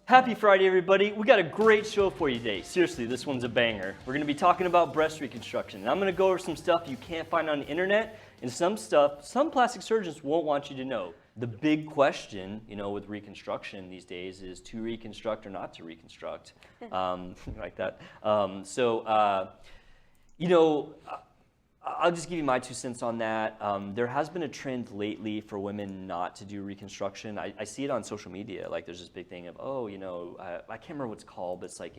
Happy Friday, everybody. We got a great show for you today. Seriously, this one's a banger. We're going to be talking about breast reconstruction. And I'm going to go over some stuff you can't find on the internet and some stuff some plastic surgeons won't want you to know. The big question, with reconstruction these days is to reconstruct or not to reconstruct, like that. I'll just give you my 2 cents on that. There has been a trend lately for women not to do reconstruction. I see it on social media. Like there's this big thing of, I can't remember what it's called, but it's like,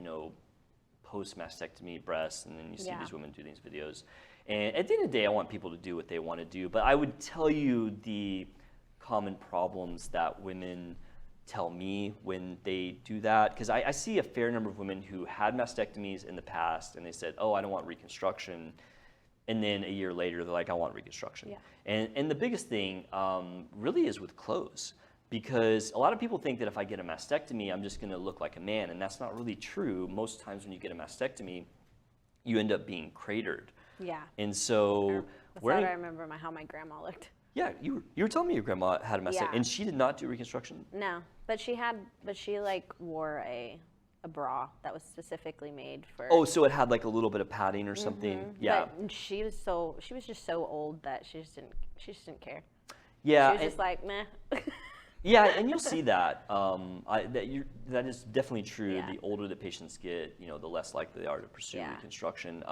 post-mastectomy breasts, and then you see these women do these videos. And at the end of the day, I want people to do what they want to do. But I would tell you the common problems that women tell me when they do that. Because I see a fair number of women who had mastectomies in the past, and they said, I don't want reconstruction. And then a year later, they're like, I want reconstruction. Yeah. And the biggest thing really is with clothes, because a lot of people think that if I get a mastectomy, I'm just going to look like a man, and that's not really true. Most times when you get a mastectomy, you end up being cratered. Yeah. And so, I remember how my grandma looked. Yeah, you were telling me your grandma had a mastectomy, and she did not do reconstruction. No, but she wore a bra that was specifically made for. Oh, so it had like a little bit of padding or something. Mm-hmm. Yeah. But she was just so old that she just didn't care. Yeah. She was just like, meh. Yeah, and you'll see that. That is definitely true. Yeah. The older the patients get, the less likely they are to pursue reconstruction.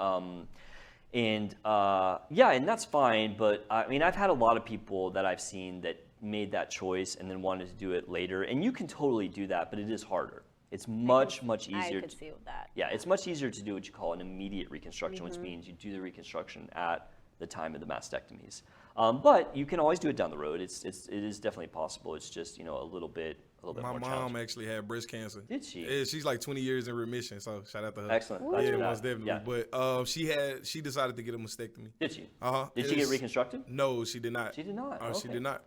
And that's fine. But I mean, I've had a lot of people that I've seen that made that choice and then wanted to do it later. And you can totally do that, but it is harder. It's much easier. I could see that. Yeah, it's much easier to do what you call an immediate reconstruction, which means you do the reconstruction at the time of the mastectomies. But you can always do it down the road. It is definitely possible. It's just a little bit more challenging. My mom actually had breast cancer. Did she? Yeah, she's like 20 years in remission. So shout out to her. Excellent. Yeah, most definitely. Yeah. But she decided to get a mastectomy. Did she? Did she get reconstructed? No, she did not. She did not. She did not.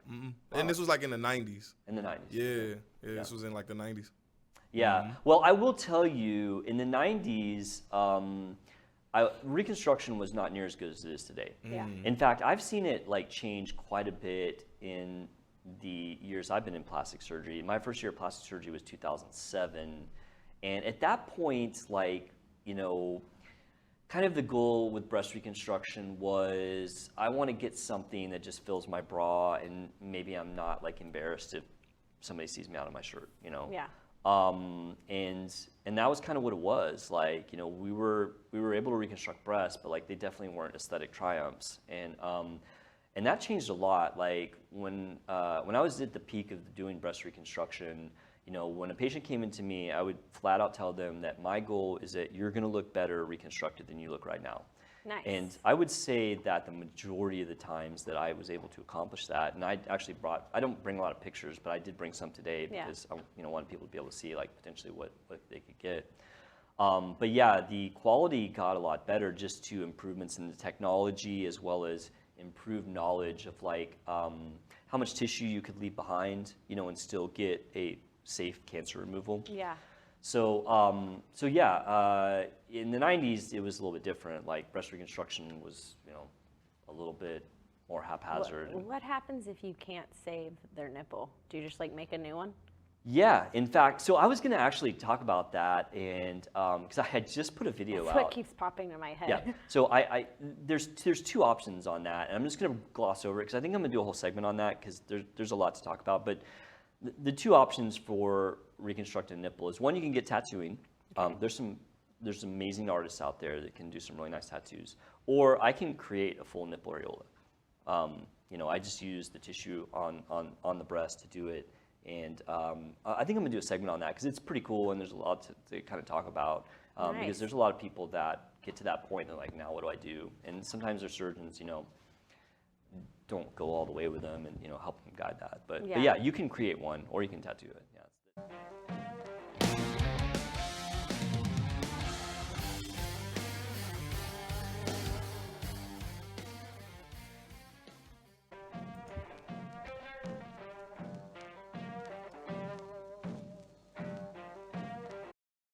And this was like in the 90s. In the 90s. Yeah. This was in like the 90s. Yeah. Well, I will tell you, in the 90s, reconstruction was not near as good as it is today. Yeah. In fact, I've seen it change quite a bit in the years I've been in plastic surgery. My first year of plastic surgery was 2007, and at that point, kind of the goal with breast reconstruction was I want to get something that just fills my bra, and maybe I'm not embarrassed if somebody sees me out of my shirt. Yeah. And that was kind of what it was. We were able to reconstruct breasts, but they definitely weren't aesthetic triumphs. And that changed a lot. When I was at the peak of doing breast reconstruction, when a patient came into me, I would flat out tell them that my goal is that you're going to look better reconstructed than you look right now. Nice. And I would say that the majority of the times that I was able to accomplish that, and I actually I don't bring a lot of pictures, but I did bring some today because I wanted people to be able to see potentially what they could get. But yeah, the quality got a lot better just to improvements in the technology, as well as improved knowledge of how much tissue you could leave behind, and still get a safe cancer removal. Yeah. So in the 90s, it was a little bit different. Breast reconstruction was, a little bit more haphazard. What happens if you can't save their nipple? Do you just make a new one? Yeah, in fact, so I was going to actually talk about that, and because I had just put a video That's out. what keeps popping in my head. Yeah, so there's 2 options on that, and I'm just going to gloss over it because I think I'm going to do a whole segment on that because there's a lot to talk about. But the 2 options for reconstructing a nipple is, one, you can get tattooing. There's amazing artists out there that can do some really nice tattoos. Or I can create a full nipple areola. I just use the tissue on the breast to do it. And I think I'm going to do a segment on that because it's pretty cool and there's a lot to kind of talk about. Nice. Because there's a lot of people that get to that point and they're like, now what do I do? And sometimes their surgeons, don't go all the way with them and help them guide that. But yeah, you can create one or you can tattoo it. Yeah.